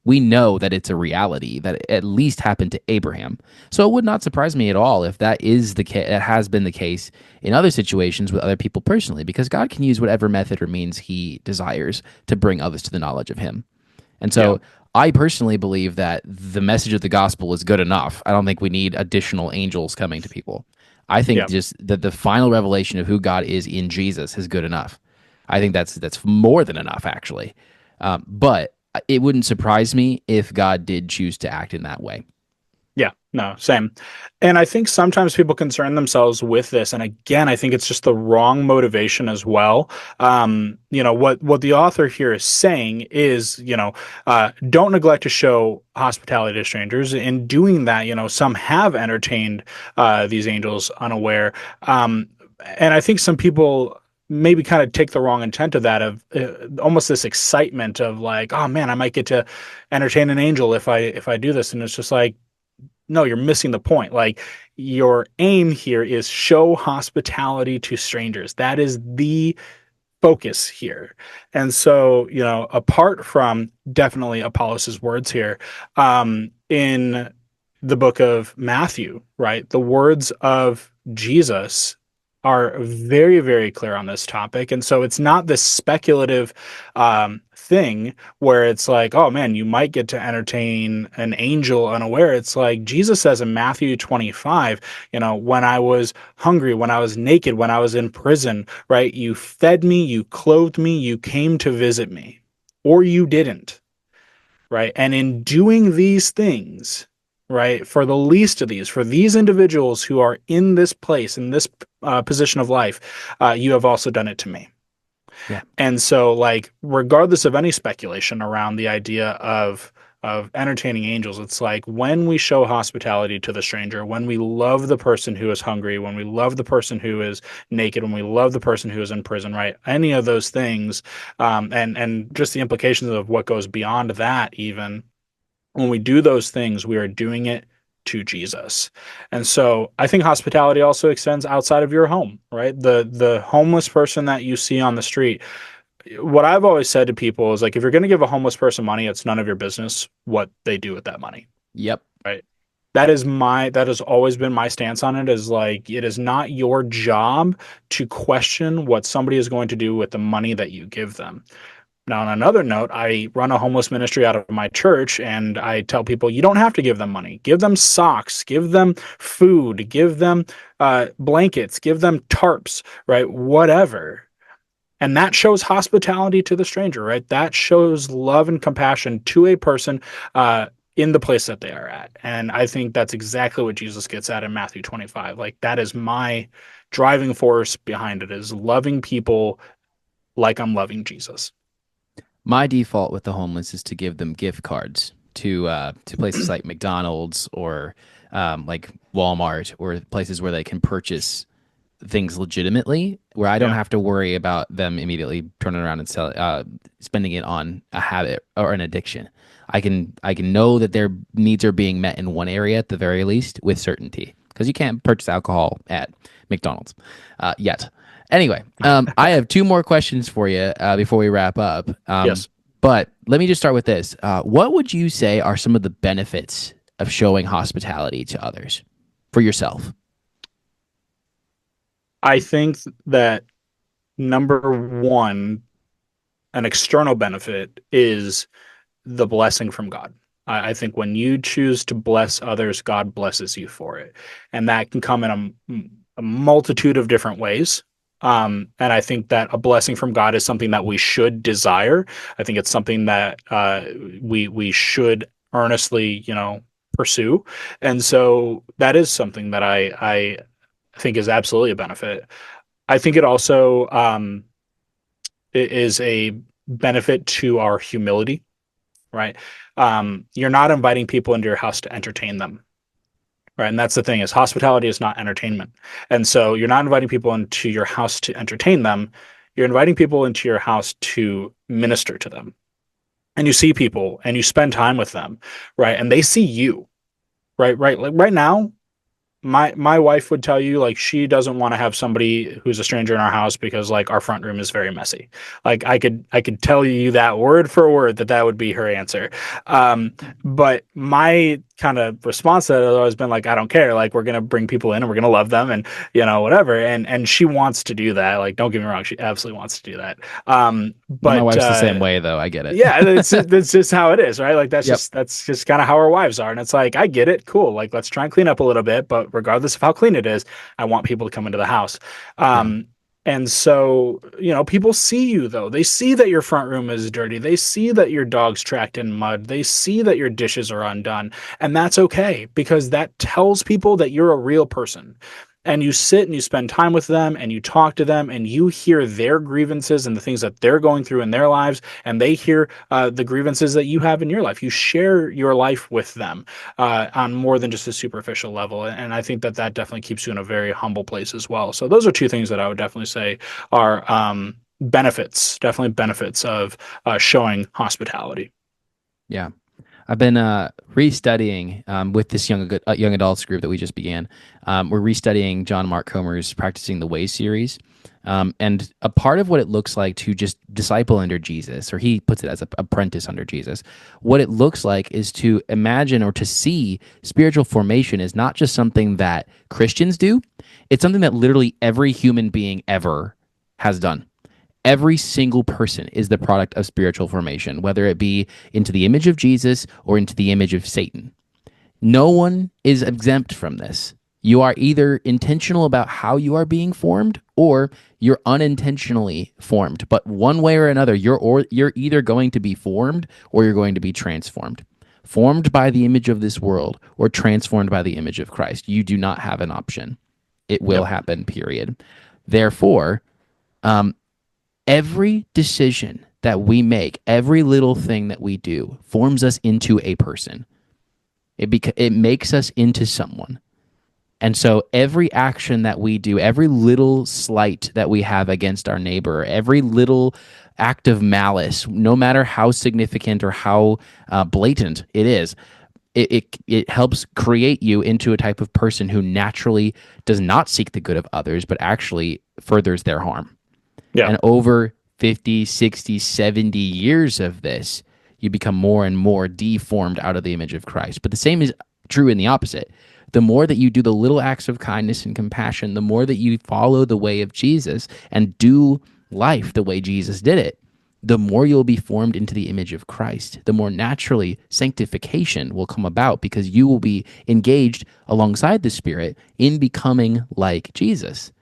we know that it's a reality that at least happened to Abraham. So it would not surprise me at all if that is the case, that has been the case in other situations with other people personally, because God can use whatever method or means he desires to bring others to the knowledge of him. And Yeah. so I personally believe that the message of the gospel is good enough. I don't think we need additional angels coming to people. I think Yeah. just that the final revelation of who God is in Jesus is good enough. I think that's more than enough, actually. But it wouldn't surprise me if God did choose to act in that way. Yeah, no, same. And I think sometimes people concern themselves with this. And again, I think it's just the wrong motivation as well. What the author here is saying is, don't neglect to show hospitality to strangers. In doing that, some have entertained these angels unaware. And I think some people maybe kind of take the wrong intent of that, of almost this excitement of like, oh man, I might get to entertain an angel if I do this. And it's just like, no, you're missing the point. Like, your aim here is show hospitality to strangers. That is the focus here. And so, apart from definitely Apollos' words here, in the book of Matthew, right, the words of Jesus are very, very clear on this topic. And so it's not this speculative thing where it's like, oh man, you might get to entertain an angel unaware. It's like Jesus says in Matthew 25, when I was hungry, when I was naked, when I was in prison, right? You fed me, you clothed me, you came to visit me, or you didn't, right? And in doing these things, right, for the least of these, for these individuals who are in this place, in this position of life, you have also done it to me. Yeah. And so, like, regardless of any speculation around the idea of entertaining angels, it's like when we show hospitality to the stranger, when we love the person who is hungry, when we love the person who is naked, when we love the person who is in prison, right? Any of those things, and just the implications of what goes beyond that, even when we do those things, we are doing it to Jesus. And so I think hospitality also extends outside of your home, right? The homeless person that you see on the street. What I've always said to people is like, if you're going to give a homeless person money, it's none of your business what they do with that money, Yep. right? That has always been my stance on it, is like, it is not your job to question what somebody is going to do with the money that you give them. Now, on another note, I run a homeless ministry out of my church, and I tell people you don't have to give them money. Give them socks, give them food, give them blankets, give them tarps, right? Whatever. And that shows hospitality to the stranger, right? That shows love and compassion to a person in the place that they are at. And I think that's exactly what Jesus gets at in Matthew 25. Like, that is my driving force behind it, is loving people like I'm loving Jesus. My default with the homeless is to give them gift cards to places like McDonald's or like Walmart or places where they can purchase things legitimately, where I don't Yeah. have to worry about them immediately turning around and spending it on a habit or an addiction. I can know that their needs are being met in one area at the very least with certainty, because you can't purchase alcohol at McDonald's yet. Anyway, I have two more questions for you before we wrap up. Yes. But let me just start with this. What would you say are some of the benefits of showing hospitality to others for yourself? I think that number one, an external benefit is the blessing from God. I think when you choose to bless others, God blesses you for it. And that can come in a multitude of different ways. And I think that a blessing from God is something that we should desire. I think it's something that we should earnestly, pursue. And so that is something that I think is absolutely a benefit. I think it also is a benefit to our humility, right? You're not inviting people into your house to entertain them, right? And that's the thing is hospitality is not entertainment. And so you're not inviting people into your house to entertain them. You're inviting people into your house to minister to them. And you see people and you spend time with them, right? And they see you, right? Right. Like right now, my wife would tell you like she doesn't want to have somebody who's a stranger in our house because like our front room is very messy. Like I could tell you that word for word that would be her answer. Um, but my kind of response to that has always been like I don't care. Like we're gonna bring people in and we're gonna love them and whatever. And she wants to do that. Like don't get me wrong, she absolutely wants to do that. My But wife's the same way, though. I get it. yeah, that's just how it is, right? Like Yep. that's just kind of how our wives are, and it's like I get it, cool. Like let's try and clean up a little bit, but regardless of how clean it is, I want people to come into the house. Yeah. Um, and so people see you though. They see that your front room is dirty. They see that your dog's tracked in mud. They see that your dishes are undone, and that's okay because that tells people that you're a real person and you sit and you spend time with them and you talk to them and you hear their grievances and the things that they're going through in their lives and they hear the grievances that you have in your life. You share your life with them on more than just a superficial level, and I think that that definitely keeps you in a very humble place as well. So those are two things that I would definitely say are benefits, definitely benefits of showing hospitality. Yeah. I've been restudying with this young adults group that we just began. We're restudying John Mark Comer's Practicing the Way series. And a part of what it looks like to just disciple under Jesus, or he puts it as an apprentice under Jesus, what it looks like is to imagine or to see spiritual formation is not just something that Christians do, it's something that literally every human being ever has done. Every single person is the product of spiritual formation, whether it be into the image of Jesus or into the image of Satan. No one is exempt from this. You are either intentional about how you are being formed or you're unintentionally formed. But one way or another, you're either going to be formed or you're going to be transformed. Formed by the image of this world or transformed by the image of Christ. You do not have an option. It will Yep. happen, period. Therefore, every decision that we make, every little thing that we do forms us into a person. It makes us into someone. And so every action that we do, every little slight that we have against our neighbor, every little act of malice, no matter how significant or how blatant it is, it helps create you into a type of person who naturally does not seek the good of others, but actually furthers their harm. Yeah. And over 50, 60, 70 years of this, you become more and more deformed out of the image of Christ. But the same is true in the opposite. The more that you do the little acts of kindness and compassion, the more that you follow the way of Jesus and do life the way Jesus did it, the more you'll be formed into the image of Christ. The more naturally sanctification will come about because you will be engaged alongside the Spirit in becoming like Jesus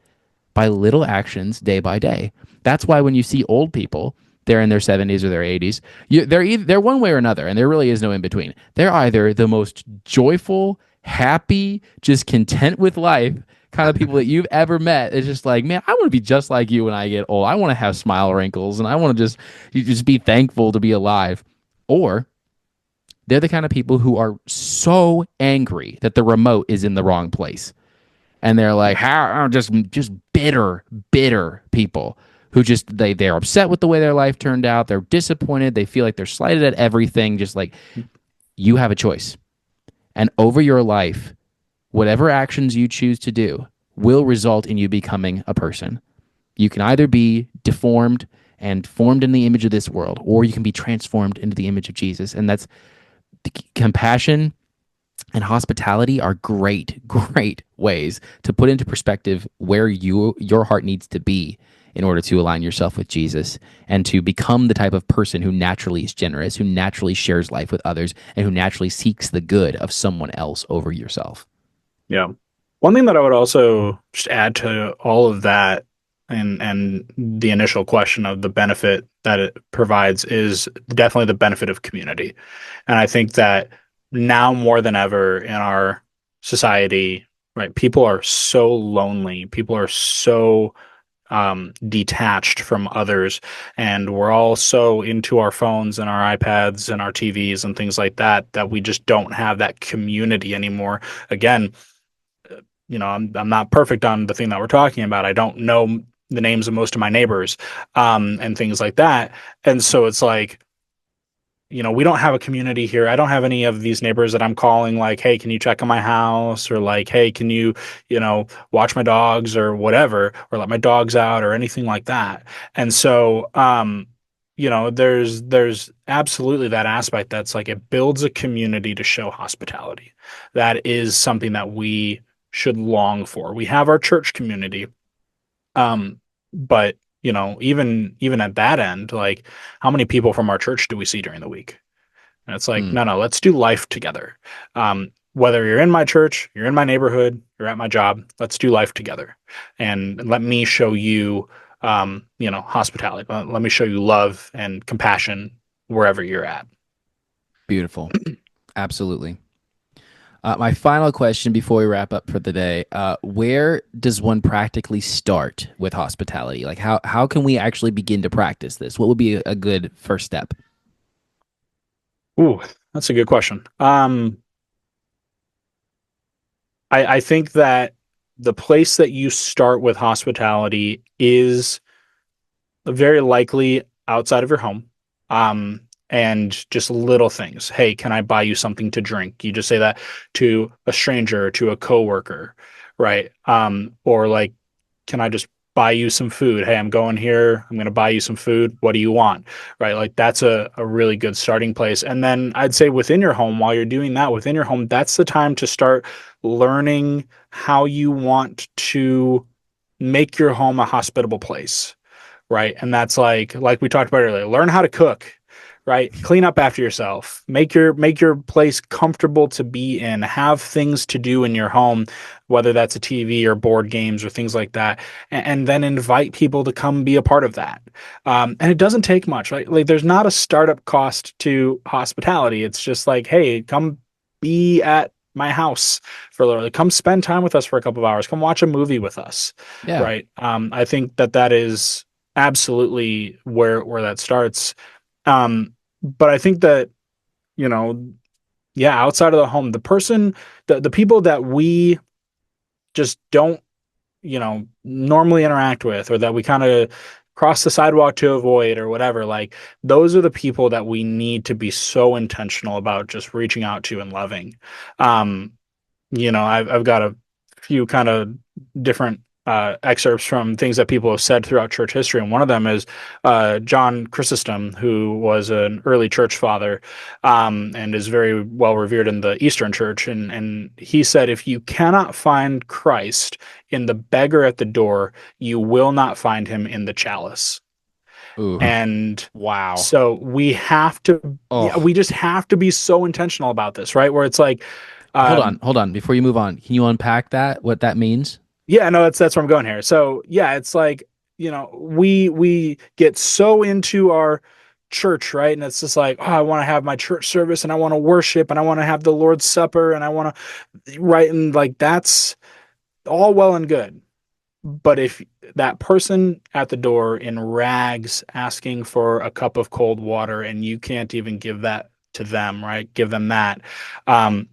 by little actions day by day. That's why when you see old people, they're in their 70s or their 80s, they're one way or another, and there really is no in between. They're either the most joyful, happy, just content with life kind of people that you've ever met. It's just like, man, I want to be just like you when I get old. I want to have smile wrinkles, and I want to just be thankful to be alive. Or they're the kind of people who are so angry that the remote is in the wrong place and they're like, how just bitter people who just they're upset with the way their life turned out. They're disappointed. They feel like they're slighted at everything. Just like you have a choice, and over your life, whatever actions you choose to do will result in you becoming a person. You can either be deformed and formed in the image of this world, or you can be transformed into the image of Jesus. And that's compassion and hospitality are great ways to put into perspective where your heart needs to be in order to align yourself with Jesus and to become the type of person who naturally is generous, who naturally shares life with others, and who naturally seeks the good of someone else over yourself. Yeah. One thing that I would also just add to all of that and the initial question of the benefit that it provides is definitely the benefit of community. And I think that now more than ever in our society, right, people are so lonely. People are so detached from others, and we're all so into our phones and our iPads and our TVs and things like that that we just don't have that community anymore. Again, I'm not perfect on the thing that we're talking about. I don't know the names of most of my neighbors, and things like that. And so it's like, we don't have a community here. I don't have any of these neighbors that I'm calling like, hey, can you check on my house? Or like, hey, can watch my dogs or whatever, or let my dogs out or anything like that. And so, there's absolutely that aspect that's like it builds a community to show hospitality. That is something that we should long for. We have our church community, but even at that end, like how many people from our church do we see during the week? And it's like, Mm, no, no, let's do life together. Whether you're in my church, you're in my neighborhood, you're at my job, let's do life together. And let me show you, hospitality. Let me show you love and compassion wherever you're at. beautiful. Absolutely. My final question before we wrap up for the day: where does one practically start with hospitality? Like, how can we actually begin to practice this? What would be a good first step? Ooh, that's a good question. I think that the place that you start with hospitality is very likely outside of your home. And just little things. Hey, can I buy you something to drink? You just say that to a stranger, to a coworker, right? Or like, can I just buy you some food? Hey, I'm going here. I'm going to buy you some food. What do you want? Right? Like that's a really good starting place. And then I'd say within your home, while you're doing that within your home, that's the time to start learning how you want to make your home a hospitable place, right? And that's like we talked about earlier, learn how to cook, right? Clean up after yourself. Make your place comfortable to be in. Have things to do in your home, whether that's a TV or board games or things like that, and then invite people to come be a part of that. And it doesn't take much, right? Like there's not a startup cost to hospitality. It's just like, hey, come be at my house for a little. Come spend time with us for a couple of hours. Come watch a movie with us, Yeah. right? I think that is absolutely where that starts. But I think that, you know, yeah, outside of the home, the people that we just don't, normally interact with, or that we kind of cross the sidewalk to avoid or whatever, like those are the people that we need to be so intentional about just reaching out to and loving. Um, I've got a few kind of different excerpts from things that people have said throughout church history, and one of them is John Chrysostom, who was an early church father, and is very well revered in the Eastern Church. And he said, if you cannot find Christ in the beggar at the door, you will not find him in the chalice. Ooh. And Wow. so we have to, yeah, Oh, we just have to be so intentional about this, right? Where it's like, hold on, um, hold on. Before you move on, can you unpack that? What that means? yeah, no, that's where I'm going here. So yeah, it's like, we get so into our church, right? And it's just like, oh, I want to have my church service and I want to worship and I want to have the Lord's Supper and I want to, right? And like that's all well and good. But if that person at the door in rags asking for a cup of cold water and you can't even give that to them, right? Give them that.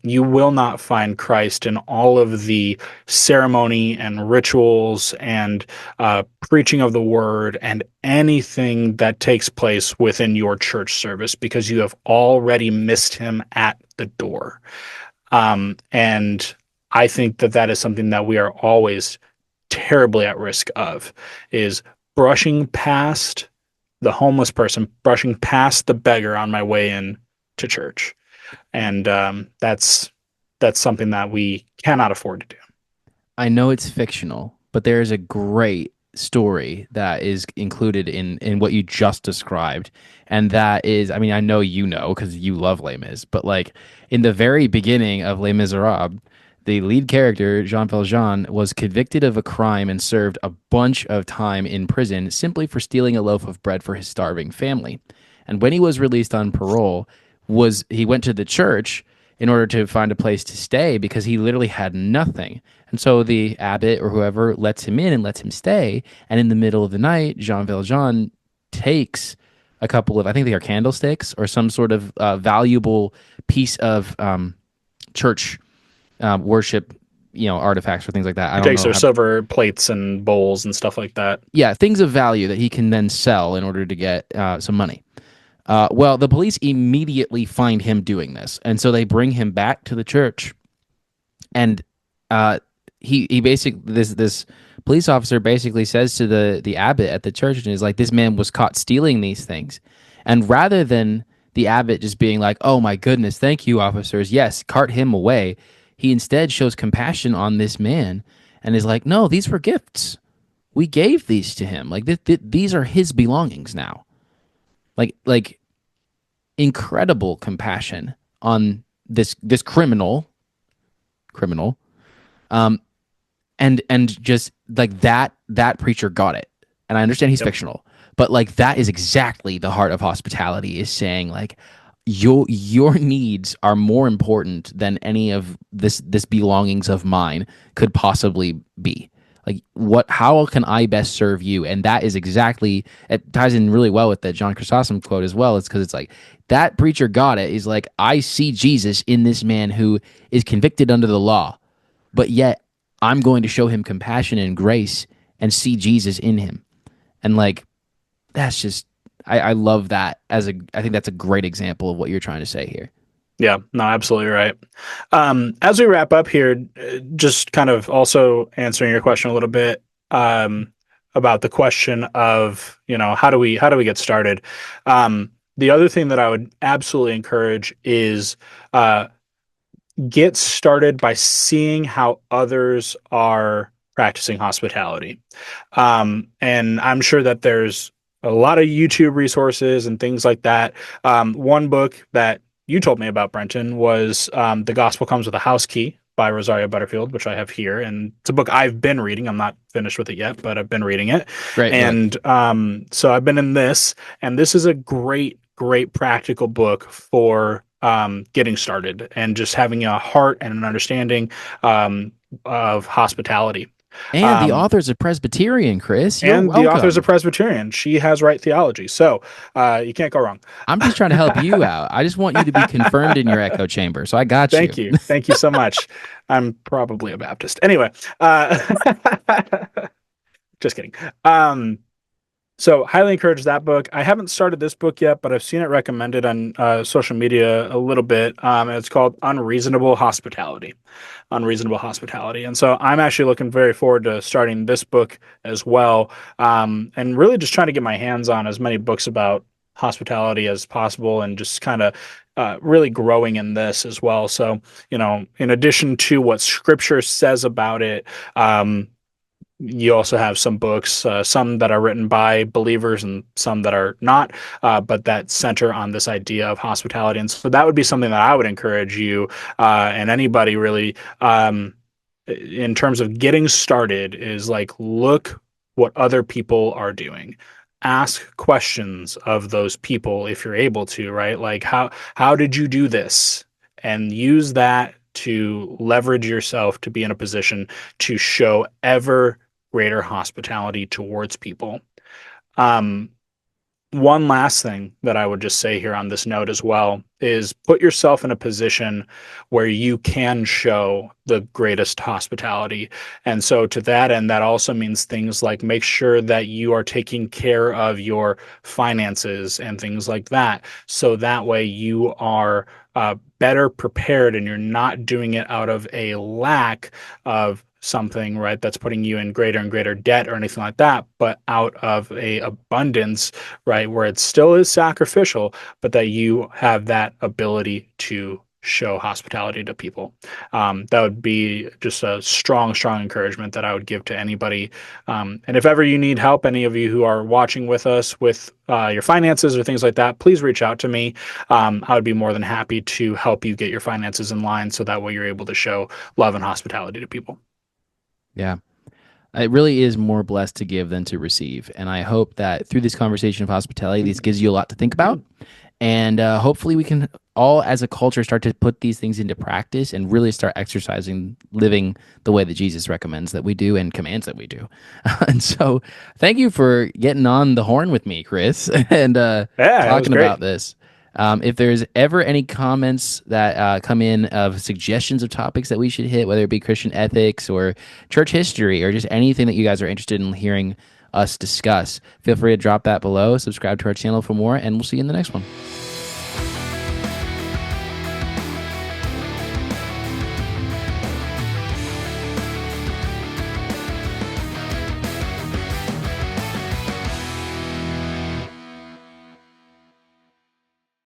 You will not find Christ in all of the ceremony and rituals and preaching of the word and anything that takes place within your church service because you have already missed him at the door. And I think that is something that we are always terribly at risk of is brushing past the homeless person, brushing past the beggar on my way in to church. And that's something that we cannot afford to do. I know it's fictional, but there is a great story that is included in what you just described, and that is, I mean, I know you know because you love Les Mis, but like in the very beginning of Les Miserables, the lead character Jean Valjean was convicted of a crime and served a bunch of time in prison simply for stealing a loaf of bread for his starving family. And when he was released on parole, was he went to the church in order to find a place to stay because he literally had nothing. And so the abbot or whoever lets him in and lets him stay. And in the middle of the night, Jean Valjean takes a couple of, I think they are candlesticks or some sort of valuable piece of church worship, artifacts or things like that. I He don't takes know their how. silver plates and bowls and stuff like that. Yeah, things of value that he can then sell in order to get some money. Well, the police immediately find him doing this, and so they bring him back to the church, and uh, he basically this police officer basically says to the abbot at the church, and is like, this man was caught stealing these things, and rather than the abbot just being like, oh my goodness, thank you, officers, yes, cart him away, he instead shows compassion on this man and is like, no, these were gifts. We gave these to him. Like these are his belongings now. Like incredible compassion on this criminal, um and just like that preacher got it. And I understand he's Yep. fictional, but like that is exactly the heart of hospitality, is saying like your needs are more important than any of this belongings of mine could possibly be. Like, what, how can I best serve you? And that is exactly, it ties in really well with that John Chrysostom quote as well. It's because it's like that preacher got it. He's like, I see Jesus in this man who is convicted under the law, but yet I'm going to show him compassion and grace and see Jesus in him. And like, that's just, I love that I think that's a great example of what you're trying to say here. Yeah, no, absolutely right. As we wrap up here, just kind of also answering your question a little bit, um, about the question of, how do we get started? The other thing that I would absolutely encourage is, get started by seeing how others are practicing hospitality. And I'm sure that there's a lot of YouTube resources and things like that. One book that you told me about, Brenton, was The Gospel Comes with a House Key by Rosaria Butterfield, which I have here. And it's a book I've been reading. I'm not finished with it yet, but I've been reading it. Great book. And so I've been in this, and this is a great, great practical book for getting started and just having a heart and an understanding of hospitality. And the Um, author's a Presbyterian, Chris. You're and the author's a welcome. Presbyterian. She has right theology. So you can't go wrong. I'm just trying to help you out. I just want you to be confirmed in your echo chamber. So I got you. Thank you. Thank you so much. I'm probably a Baptist. Anyway, just kidding. So highly encourage that book. I haven't started this book yet, but I've seen it recommended on social media a little bit. And it's called Unreasonable Hospitality. Unreasonable Hospitality. And so I'm actually looking very forward to starting this book as well, and really just trying to get my hands on as many books about hospitality as possible, and just kind of really growing in this as well. So, in addition to what Scripture says about it, you also have some books, some that are written by believers and some that are not, but that center on this idea of hospitality. And so that would be something that I would encourage you, and anybody really, in terms of getting started, is like, look what other people are doing. Ask questions of those people if you're able to, right? Like, how did you do this? And use that to leverage yourself to be in a position to show ever greater hospitality towards people. Um, One last thing that I would just say here on this note as well is put yourself in a position where you can show the greatest hospitality. And so, to that end, that also means things like make sure that you are taking care of your finances and things like that. So that way you are better prepared and you're not doing it out of a lack of something, right, that's putting you in greater and greater debt or anything like that, but out of a abundance, right, where it still is sacrificial, but that you have that ability to show hospitality to people. That would be just a strong, strong encouragement that I would give to anybody. And if ever you need help, any of you who are watching with us with your finances or things like that, please reach out to me. I would be more than happy to help you get your finances in line so that way you're able to show love and hospitality to people. Yeah. It really is more blessed to give than to receive. And I hope that through this conversation of hospitality, this gives you a lot to think about. And hopefully, we can all, as a culture, start to put these things into practice and really start exercising, living the way that Jesus recommends that we do and commands that we do. And so, thank you for getting on the horn with me, Chris, and Yeah, it was talking great. about this. If there's ever any comments that come in of suggestions of topics that we should hit, whether it be Christian ethics or church history or just anything that you guys are interested in hearing us discuss, feel free to drop that below. Subscribe to our channel for more, and we'll see you in the next one.